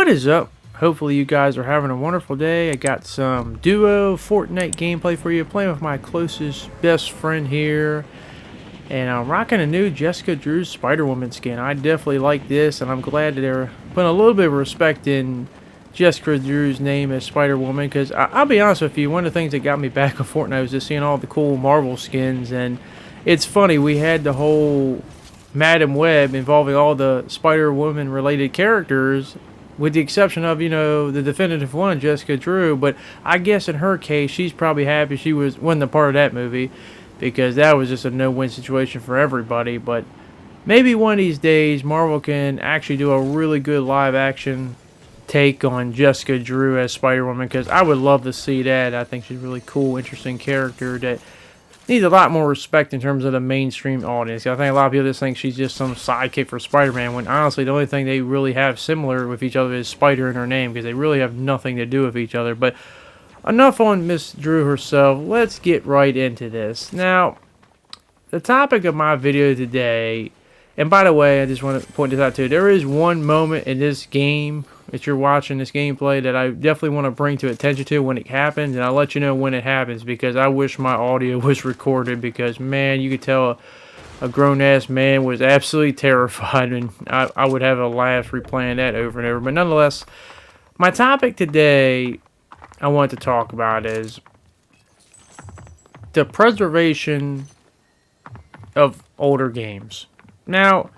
What is up? Hopefully you guys are having a wonderful day. I got some duo Fortnite gameplay for you, playing with my closest best friend here. And I'm rocking a new Jessica Drew's Spiderwoman skin. I definitely like this, and I'm glad that they're putting a little bit of respect in Jessica Drew's name as Spider-Woman, because I'll be honest with you, one of the things that got me back on Fortnite was just seeing all the cool Marvel skins. And it's funny, we had the whole Madam Web involving all the Spider-Woman related characters, with the exception of, the definitive one, Jessica Drew. But I guess in her case, she's probably happy she wasn't a part of that movie, because that was just a no-win situation for everybody. But maybe one of these days, Marvel can actually do a really good live-action take on Jessica Drew as Spider-Woman, because I would love to see that. I think she's a really cool, interesting character that needs a lot more respect in terms of the mainstream audience. I think a lot of people just think she's just some sidekick for Spider-Man, when honestly the only thing they really have similar with each other is Spider in her name, because they really have nothing to do with each other. But enough on Miss Drew herself. Let's get right into this. Now, the topic of my video today, and by the way, I just want to point this out too, there is one moment in this game that you're watching, this gameplay, that I definitely want to bring to attention to when it happens, and I'll let you know when it happens, because I wish my audio was recorded, because man, you could tell a grown-ass man was absolutely terrified, and I would have a laugh replaying that over and over. But nonetheless, my topic today I want to talk about is the preservation of older games. Now,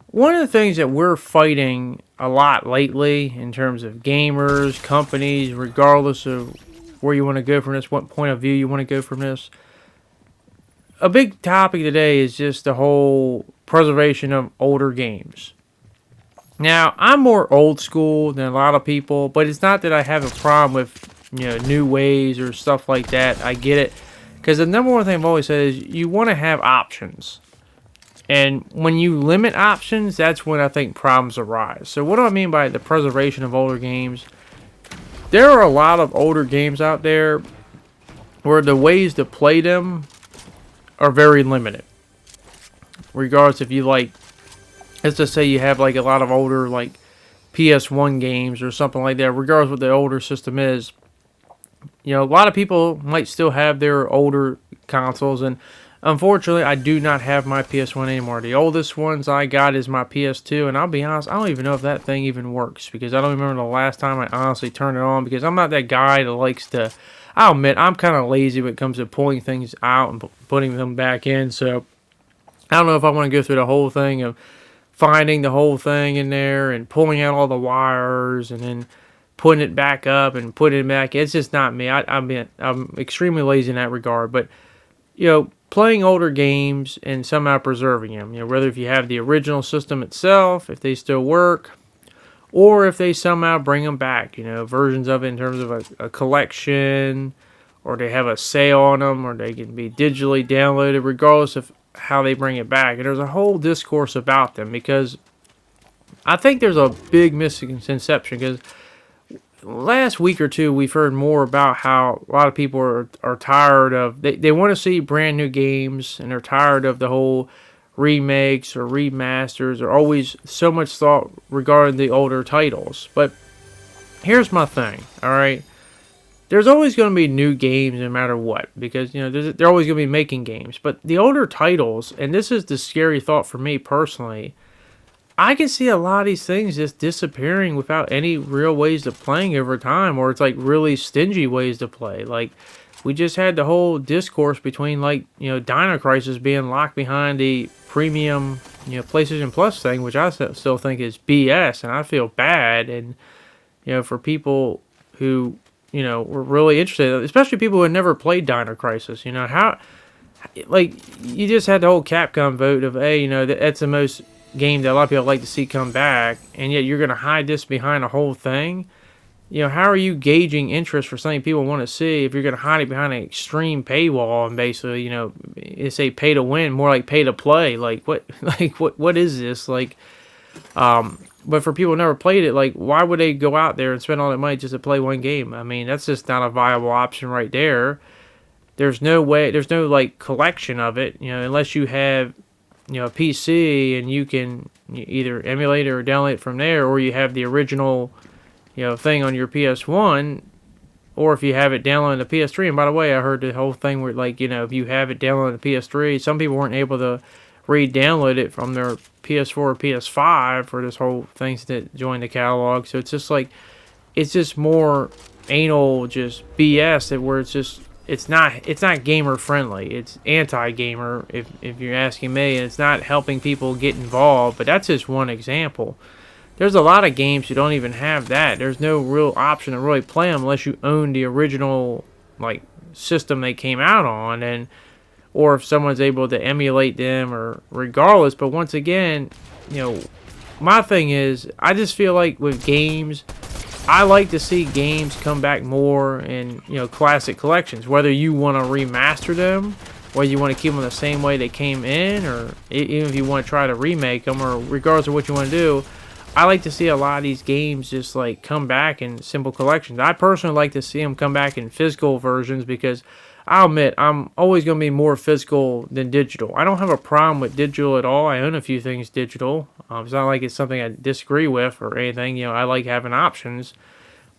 one of the things that we're fighting a lot lately in terms of gamers, companies, regardless of where you want to go from this, what point of view you want to go from this, a big topic today is just the whole preservation of older games. Now, I'm more old school than a lot of people, but it's not that I have a problem with, new ways or stuff like that. I get it, because the number one thing I've always said is you want to have options. And when you limit options, that's when I think problems arise. So what do I mean by the preservation of older games? There are a lot of older games out there where the ways to play them are very limited. Regardless if you let's just say you have a lot of older PS1 games or something like that, regardless what the older system is. A lot of people might still have their older consoles, and unfortunately, I do not have my PS1 anymore. The oldest ones I got is my PS2, and I'll be honest, I don't even know if that thing even works, because I don't remember the last time I honestly turned it on, because I'm not that guy that likes to, I'll admit, I'm kind of lazy when it comes to pulling things out and putting them back in, so I don't know if I want to go through the whole thing of finding the whole thing in there and pulling out all the wires and then putting it back up and putting it back. It's just not me. I'm extremely lazy in that regard, but playing older games and somehow preserving them, whether if you have the original system itself, if they still work, or if they somehow bring them back, versions of it in terms of a collection, or they have a sale on them, or they can be digitally downloaded, regardless of how they bring it back. And there's a whole discourse about them, because I think there's a big misconception, because last week or two, we've heard more about how a lot of people are tired of, they want to see brand new games, and they're tired of the whole remakes or remasters, or always so much thought regarding the older titles. But here's my thing, alright? There's always going to be new games no matter what, because, they're always going to be making games. But the older titles, and this is the scary thought for me personally, I can see a lot of these things just disappearing without any real ways to playing over time, or it's really stingy ways to play. We just had the whole discourse between DinoCrisis being locked behind the premium, PlayStation Plus thing, which I still think is BS, and I feel bad. And for people who were really interested, especially people who had never played DinoCrisis, how you just had the whole Capcom vote of, hey, that's the most game that a lot of people like to see come back, and yet you're going to hide this behind a whole thing. How are you gauging interest for something people want to see if you're going to hide it behind an extreme paywall and basically, it's a pay to win, more like pay to play? What is this? But for people who never played it, why would they go out there and spend all that money just to play one game? I mean, that's just not a viable option right there. There's no way, there's no collection of it, unless you have a PC and you can either emulate it or download it from there, or you have the original thing on your PS1, or if you have it downloaded on the PS3. And by the way, I heard the whole thing where, like, if you have it downloaded on the PS3, some people weren't able to re-download it from their PS4 or PS5 for this whole thing to join the catalog. So it's just like, it's just more anal, just BS, that where it's not gamer friendly. It's anti-gamer, if you're asking me, and it's not helping people get involved. But that's just one example. There's a lot of games who don't even have that. There's no real option to really play them unless you own the original, like, system they came out on, or if someone's able to emulate them, or regardless. But once again, my thing is, I just feel like with games, I like to see games come back more in, classic collections. Whether you want to remaster them, whether you want to keep them the same way they came in, or even if you want to try to remake them, or regardless of what you want to do, I like to see a lot of these games just like come back in simple collections. I personally like to see them come back in physical versions, because I'll admit I'm always going to be more physical than digital. I don't have a problem with digital at all. I own a few things digital. It's not like it's something I disagree with or anything. I like having options.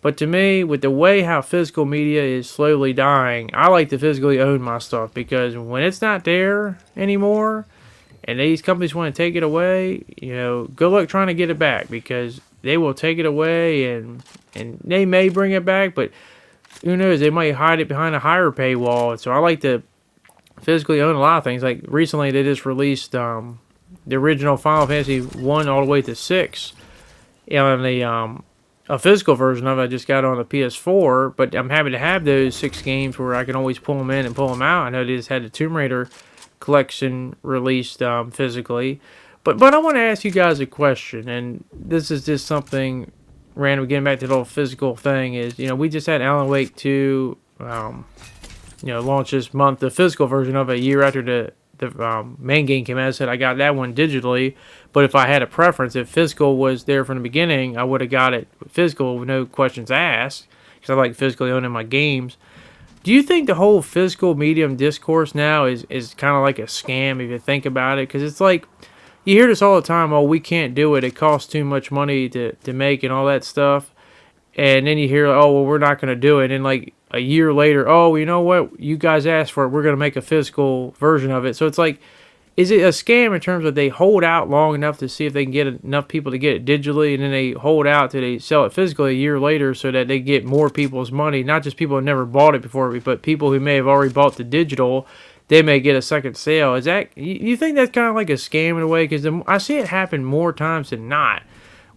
But to me, with the way how physical media is slowly dying, I like to physically own my stuff, because when it's not there anymore, and these companies want to take it away, good luck trying to get it back, because they will take it away, and they may bring it back, but who knows, they might hide it behind a higher paywall. So I like to physically own a lot of things. Like recently they just released the original Final Fantasy 1 all the way to 6 on a physical version of it. I just got it on the PS4, but I'm happy to have those 6 games where I can always pull them in and pull them out. I know they just had the Tomb Raider collection released physically, but I want to ask you guys a question, and this is just something random. Getting back to the whole physical thing is, we just had Alan Wake 2 launch this month, the physical version of it, a year after the main game came out. I said I got that one digitally, but if I had a preference, if physical was there from the beginning, I would have got it physical with no questions asked, because I like physically owning my games. Do you think the whole physical medium discourse now is kind of like a scam, if you think about it? Because it's like, you hear this all the time, oh, we can't do it, it costs too much money to make and all that stuff. And then you hear, oh, well, we're not going to do it. And like a year later, oh, you know what, you guys asked for it, we're going to make a physical version of it. So it's like, is it a scam in terms of they hold out long enough to see if they can get enough people to get it digitally, and then they hold out till they sell it physically a year later so that they get more people's money, not just people who never bought it before, but people who may have already bought the digital, they may get a second sale. Is that, you think that's kind of like a scam in a way? Because I see it happen more times than not,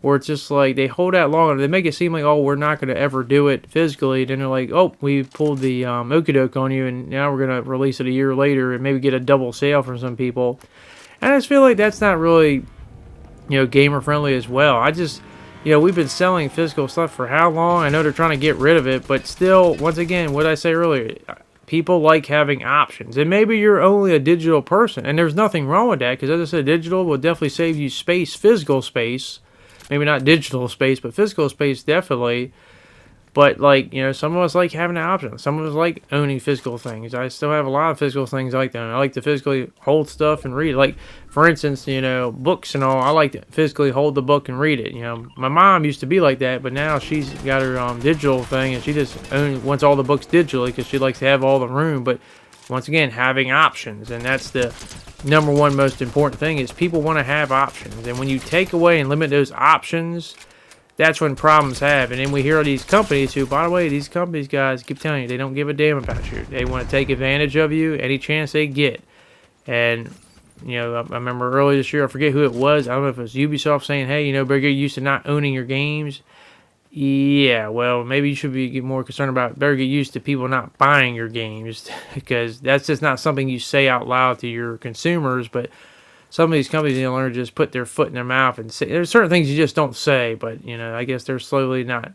where it's just like they hold out long enough, they make it seem like, oh, we're not going to ever do it physically, then they're like, oh, we pulled the okey-doke on you, and now we're going to release it a year later and maybe get a double sale from some people. And I just feel like that's not really, gamer friendly as well. I just, we've been selling physical stuff for how long? I know they're trying to get rid of it, but still, once again, what I say earlier, people like having options. And maybe you're only a digital person, and there's nothing wrong with that, because as I said, digital will definitely save you space, physical space. Maybe not digital space, but physical space definitely. But, like, some of us like having an option. Some of us like owning physical things. I still have a lot of physical things I like to own. I like to physically hold stuff and read. Like, for instance, books and all. I like to physically hold the book and read it. My mom used to be like that, but now she's got her digital thing, and she just wants all the books digitally because she likes to have all the room. But, once again, having options. And that's the number one most important thing, is people want to have options. And when you take away and limit those options, that's when problems have. And then we hear of these companies who, by the way, these companies, guys, keep telling you, they don't give a damn about you. They want to take advantage of you any chance they get. And, I remember earlier this year, I forget who it was. I don't know if it was Ubisoft saying, hey, better get used to not owning your games. Yeah, well, maybe you should be more concerned about, better get used to people not buying your games, because that's just not something you say out loud to your consumers. But some of these companies need to learn to just put their foot in their mouth and say, there's certain things you just don't say, but, I guess they're slowly not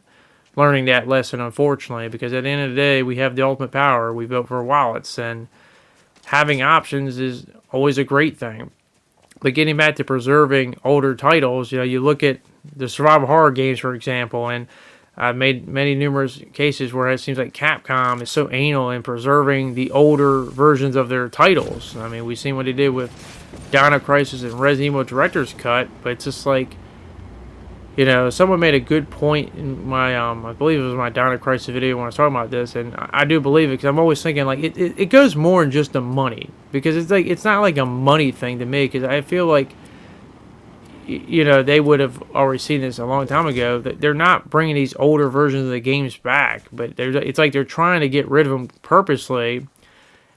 learning that lesson, unfortunately, because at the end of the day, we have the ultimate power. We vote for wallets, and having options is always a great thing. But getting back to preserving older titles, you look at the survival horror games, for example, and I've made numerous cases where it seems like Capcom is so anal in preserving the older versions of their titles. I mean, we've seen what they did with DinoCrisis and ResidentEvil Director's Cut, but it's just like, You know, someone made a good point in my, I believe it was my DinoCrisis video when I was talking about this, and I do believe it because I'm always thinking like it goes more than just the money, because it's like it's not like a money thing to me, because I feel like, you know, they would have already seen this a long time ago, that they're not bringing these older versions of the games back, but it's like they're trying to get rid of them purposely.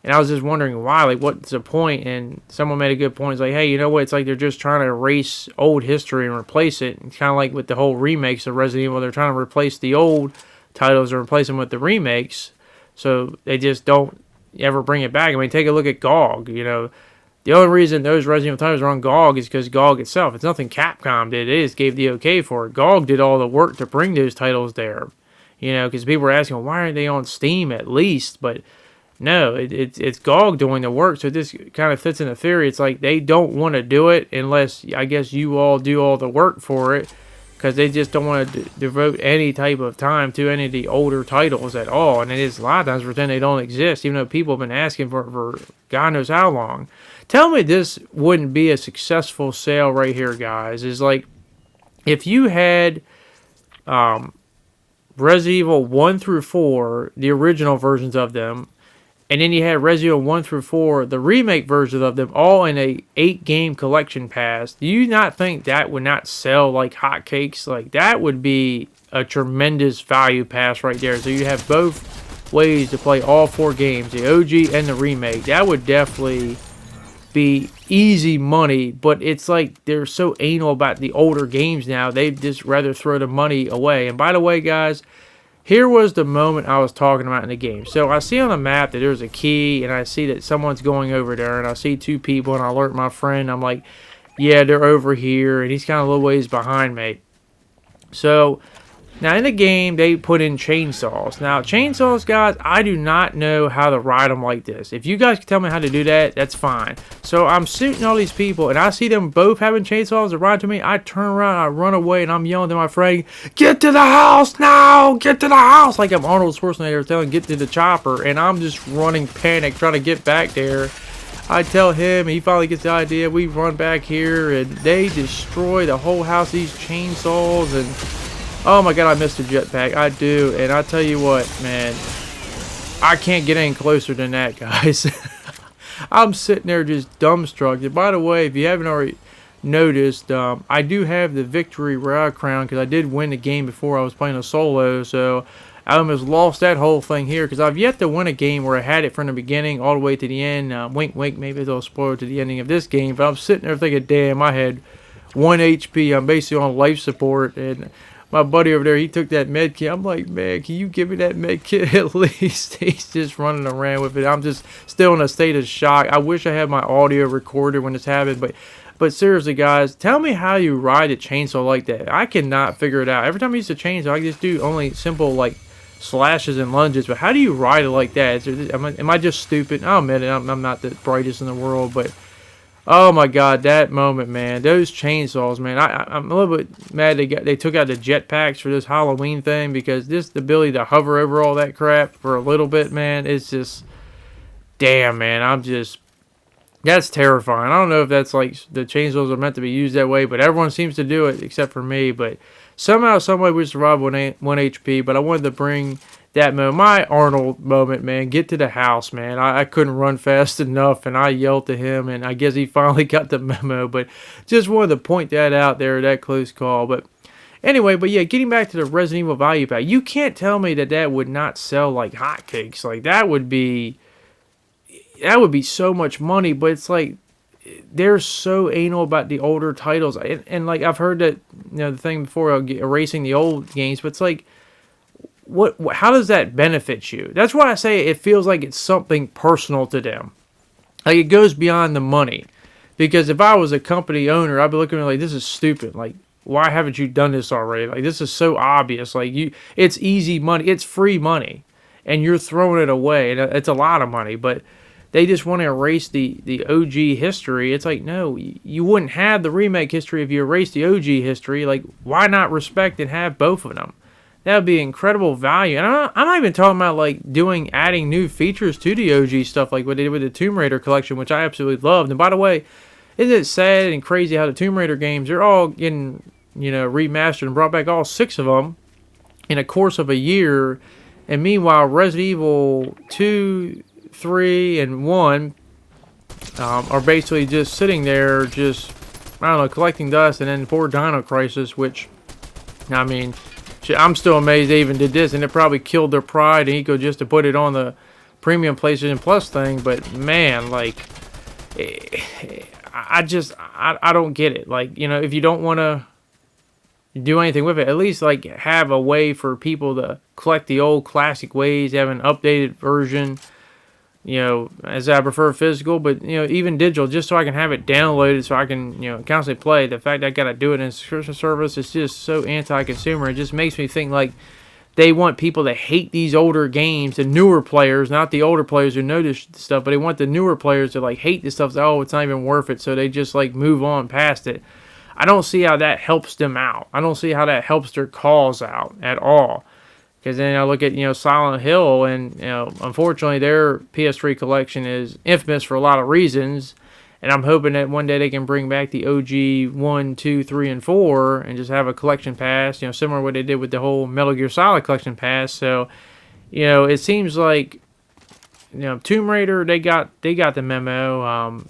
And I was just wondering why, like, what's the point? And someone made a good point. It's like, hey, you know what? It's like they're just trying to erase old history and replace it. It's kind of like with the whole remakes of Resident Evil. They're trying to replace the old titles and replace them with the remakes. So they just don't ever bring it back. I mean, take a look at GOG. You know, the only reason those Resident Evil titles are on GOG is because GOG itself. It's nothing Capcom did. They just gave the okay for it. GOG did all the work to bring those titles there. You know, because people were asking, well, why aren't they on Steam at least? But no, it's GOG doing the work, so this kind of fits in the theory. It's like they don't want to do it unless, I guess, you all do all the work for it, because they just don't want to devote any type of time to any of the older titles at all. And it is a lot of times pretend they don't exist, even though people have been asking for God knows how long. Tell me this wouldn't be a successful sale right here, guys. Is like, if you had Resident Evil 1 through 4, the original versions of them, and then you had Resident Evil 1 through 4, the remake version of them, all in a 8-game collection pass. Do you not think that would not sell like hotcakes? Like, that would be a tremendous value pass right there. So you have both ways to play all 4 games, the OG and the remake. That would definitely be easy money, but it's like they're so anal about the older games now, they'd just rather throw the money away. And by the way, guys, here was the moment I was talking about in the game. So I see on the map that there's a key, and I see that someone's going over there, and I see 2 people, and I alert my friend. I'm like, yeah, they're over here, and he's kind of a little ways behind me. So now in the game, they put in chainsaws. Now, chainsaws, guys, I do not know how to ride them like this. If you guys can tell me how to do that, that's fine. So I'm shooting all these people, and I see them both having chainsaws to ride to me. I turn around, I run away, and I'm yelling to my friend, get to the house now! Get to the house! Like I'm Arnold Schwarzenegger telling get to the chopper, and I'm just running panic, trying to get back there. I tell him, he finally gets the idea. We run back here, and they destroy the whole house, these chainsaws, and oh my god, I missed a jetpack. I do. And I tell you what, man, I can't get any closer than that, guys. I'm sitting there just dumbstruck. By the way, if you haven't already noticed, I do have the Victory Royale crown because I did win the game before I was playing a solo. So I almost lost that whole thing here because I've yet to win a game where I had it from the beginning all the way to the end. Wink, wink, maybe they'll spoil it to the ending of this game. But I'm sitting there thinking, damn, I had 1 HP. I'm basically on life support. And my buddy over there, he took that med kit. I'm like, man, can you give me that med kit at least? He's just running around with it. I'm just still in a state of shock. I wish I had my audio recorded when this happened. But seriously, guys, tell me how you ride a chainsaw like that. I cannot figure it out. Every time I use a chainsaw, I just do only simple, like, slashes and lunges. But how do you ride it like that? Am I just stupid? I'll admit it. I'm not the brightest in the world, but oh my god, that moment, man. Those chainsaws, man. I'm a little bit mad they took out the jetpacks for this Halloween thing, because the ability to hover over all that crap for a little bit, man, it's just, damn, man. That's terrifying. I don't know if that's like the chainsaws are meant to be used that way, but everyone seems to do it except for me. But somehow, someway, we survived 1 HP. But I wanted to bring that moment, my Arnold moment, man. Get to the house, man. I couldn't run fast enough, and I yelled to him, and I guess he finally got the memo. But just wanted to point that out there, that close call. But anyway, but yeah, getting back to the Resident Evil value pack, you can't tell me that would not sell like hotcakes. Like that would be so much money. But it's like they're so anal about the older titles, and like I've heard that, you know, the thing before erasing the old games, but it's like, how does that benefit you? That's why I say it feels like it's something personal to them. Like it goes beyond the money. Because if I was a company owner, I'd be looking at it like, this is stupid. Like, why haven't you done this already? Like, this is so obvious. Like, it's easy money. It's free money. And you're throwing it away. And it's a lot of money. But they just want to erase the OG history. It's like, no, you wouldn't have the remake history if you erased the OG history. Like, why not respect and have both of them? That would be incredible value. And I'm not even talking about like adding new features to the OG stuff like what they did with the Tomb Raider collection, which I absolutely loved. And by the way, isn't it sad and crazy how the Tomb Raider games, they're all getting remastered and brought back all 6 of them in a course of a year. And meanwhile, Resident Evil 2, 3, and 1 are basically just sitting there, just, I don't know, collecting dust. And then poor DinoCrisis, which, I mean, I'm still amazed they even did this. And it probably killed their pride and ego just to put it on the premium PlayStation Plus thing. But, man, like, I don't get it. Like, if you don't want to do anything with it, at least like have a way for people to collect the old classic ways, have an updated version, as I prefer physical, but even digital, just so I can have it downloaded, so I can constantly play. The fact that I gotta do it in a subscription service is just so anti-consumer. It just makes me think like they want people to hate these older games, the newer players, not the older players who know this stuff, but they want the newer players to like hate this stuff. So, oh, it's not even worth it, so they just like move on past it. I don't see how that helps them out. I don't see how that helps their cause out at all. Because then I look at, Silent Hill, and, unfortunately their PS3 collection is infamous for a lot of reasons. And I'm hoping that one day they can bring back the OG 1, 2, 3, and 4 and just have a collection pass, similar to what they did with the whole Metal Gear Solid collection pass. So, it seems like, Tomb Raider, they got the memo.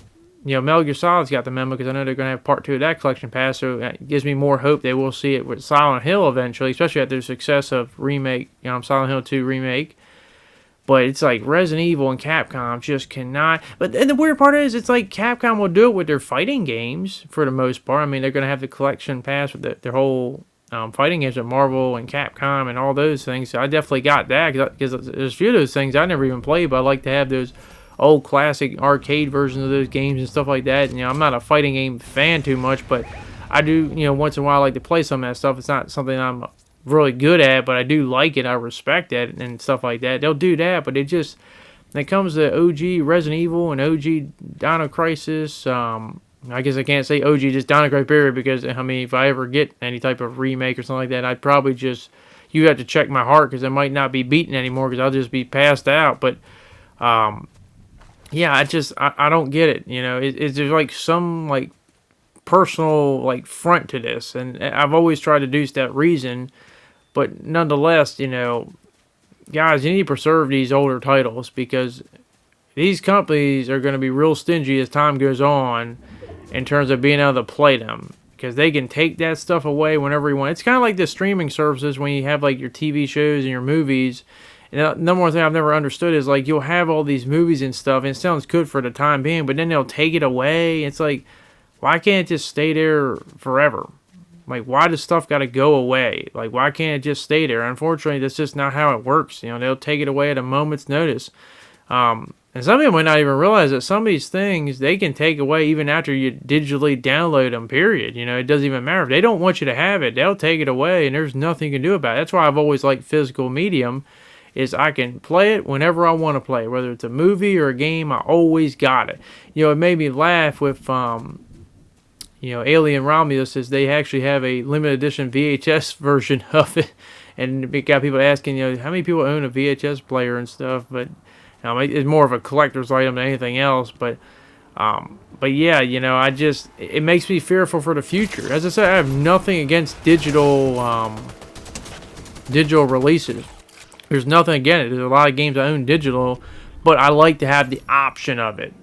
Metal Gear Solid's got the memo because I know they're going to have part 2 of that collection pass, so it gives me more hope they will see it with Silent Hill eventually, especially after the success of remake, Silent Hill 2 remake. But it's like Resident Evil and Capcom just cannot. But and the weird part is, it's like Capcom will do it with their fighting games for the most part. I mean, they're going to have the collection pass with their whole fighting games with Marvel and Capcom and all those things. So I definitely got that because there's a few of those things I never even played, but I like to have those old classic arcade versions of those games and stuff like that. And, I'm not a fighting game fan too much, but I do, once in a while I like to play some of that stuff. It's not something I'm really good at, but I do like it. I respect it and stuff like that. They'll do that, but it just, when it comes to OG Resident Evil and OG DinoCrisis, I guess I can't say OG, just DinoCrisis period, because, if I ever get any type of remake or something like that, I'd probably just, you have to check my heart, because it might not be beaten anymore, because I'll just be passed out. But, yeah, I don't get it. Is there like some like personal like front to this? And I've always tried to deduce that reason, but nonetheless, guys, you need to preserve these older titles, because these companies are going to be real stingy as time goes on in terms of being able to play them, because they can take that stuff away whenever you want. It's kind of like the streaming services when you have like your TV shows and your movies. And the number one thing I've never understood is, like, you'll have all these movies and stuff, and it sounds good for the time being, but then they'll take it away. It's like, why can't it just stay there forever? Like, why does stuff got to go away? Like, why can't it just stay there? Unfortunately, that's just not how it works. They'll take it away at a moment's notice. And some people might not even realize that some of these things, they can take away even after you digitally download them, period. It doesn't even matter. If they don't want you to have it, they'll take it away, and there's nothing you can do about it. That's why I've always liked physical medium, is I can play it whenever I want to play. Whether it's a movie or a game, I always got it. It made me laugh with, Alien Romulus, is they actually have a limited edition VHS version of it. And it got people asking, how many people own a VHS player and stuff. But it's more of a collector's item than anything else. But yeah, it makes me fearful for the future. As I said, I have nothing against digital releases. There's nothing against it. There's a lot of games I own digital, but I like to have the option of it.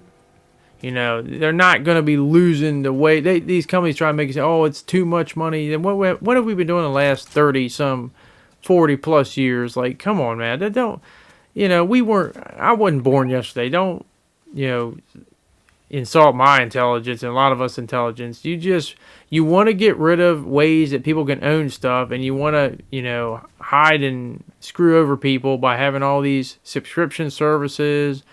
They're not going to be losing the way. These companies try to make it say, oh, it's too much money. And what have we been doing the last 40 plus years? Like, come on, man. They don't, I wasn't born yesterday. Don't, insult my intelligence and a lot of us intelligence. You want to get rid of ways that people can own stuff, and you want to, hide and screw over people by having all these subscription services,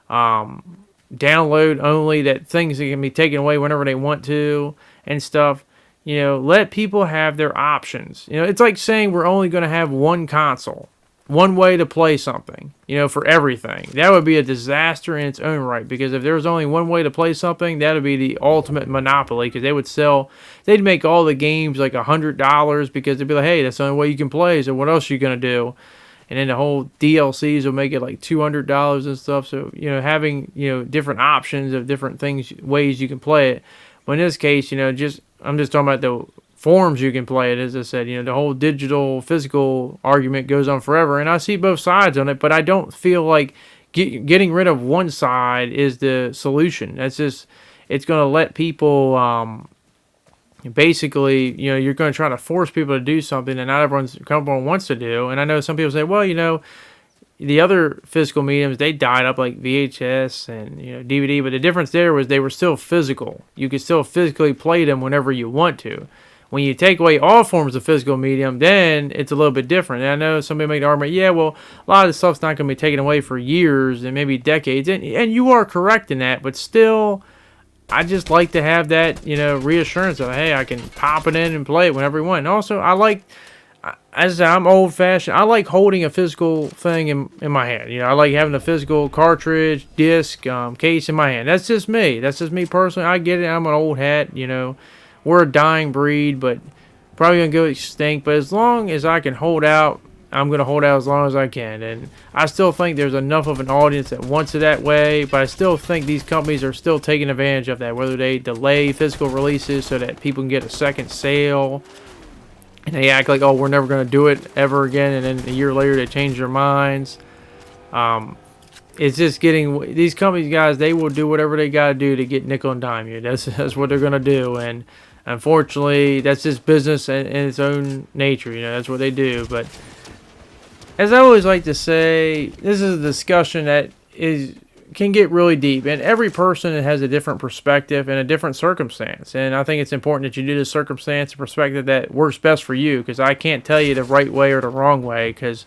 download only, that things that can be taken away whenever they want to and stuff. Let people have their options. It's like saying we're only going to have one console, one way to play something, for everything. That would be a disaster in its own right, because if there was only one way to play something, that would be the ultimate monopoly, because they'd make all the games like $100, because they'd be like, hey, that's the only way you can play, so what else are you going to do? And then the whole DLCs will make it like $200 and stuff. So, having, different options of different things, ways you can play it. But in this case, I'm just talking about the forums you can play it. As I said, you know, the whole digital physical argument goes on forever, and I see both sides on it, but I don't feel like getting rid of one side is the solution. That's just, it's going to let people basically, you know, you're going to try to force people to do something that not everyone's comfortable wants to do. And I know some people say, well, you know, the other physical mediums, they died up like VHS and, you know, DVD, but the difference there was they were still physical. You could still physically play them whenever you want to. When you take away all forms of physical medium, then it's a little bit different. And I know somebody make the argument, yeah, well, a lot of the stuff's not going to be taken away for years and maybe decades. And you are correct in that, but still, I just like to have that, you know, reassurance of, hey, I can pop it in and play it whenever you want. And also, I like, as I said, I'm old-fashioned. I like holding a physical thing in my hand. You know, I like having a physical cartridge, disc, case in my hand. That's just me. That's just me personally. I get it. I'm an old hat, you know. We're a dying breed, but probably going to go extinct. But as long as I can hold out, I'm going to hold out as long as I can. And I still think there's enough of an audience that wants it that way. But I still think these companies are still taking advantage of that. Whether they delay physical releases so that people can get a second sale. And they act like, oh, we're never going to do it ever again. And then a year later, they change their minds. It's just getting, these companies, guys, they will do whatever they got to do to get nickel and dime you. That's what they're going to do. And unfortunately, that's just business in its own nature. You know, that's what they do. But as I always like to say, this is a discussion that can get really deep, and every person has a different perspective and a different circumstance. And I think it's important that you do the circumstance and perspective that works best for you, because I can't tell you the right way or the wrong way. Because,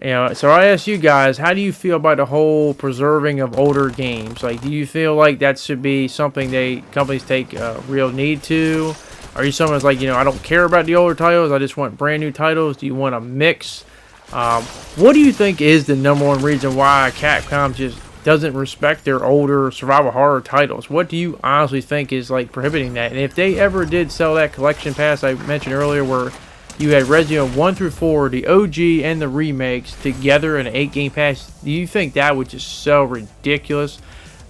you know, so I ask you guys, how do you feel about the whole preserving of older games? Like, do you feel like that should be something companies take real need to? Are you someone who's like, you know, I don't care about the older titles, I just want brand new titles? Do you want a mix? What do you think is the number one reason why Capcom just doesn't respect their older survival horror titles? What do you honestly think is like prohibiting that? And if they ever did sell that collection pass I mentioned earlier, where you had Resident Evil 1 through 4, the OG and the remakes together in an 8-game pass, do you think that would just sell ridiculous?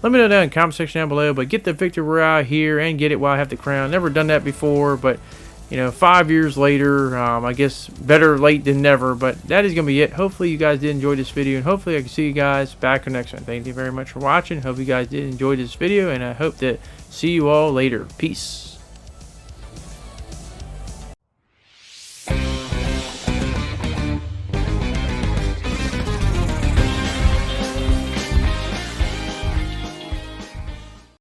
Let me know down in the comment section down below. But get the Victor Royale here and get it while I have the crown. Never done that before, but you know, 5 years later, I guess better late than never. But that is going to be it. Hopefully you guys did enjoy this video, and hopefully I can see you guys back on the next one. Thank you very much for watching. Hope you guys did enjoy this video, and I hope to see you all later. Peace.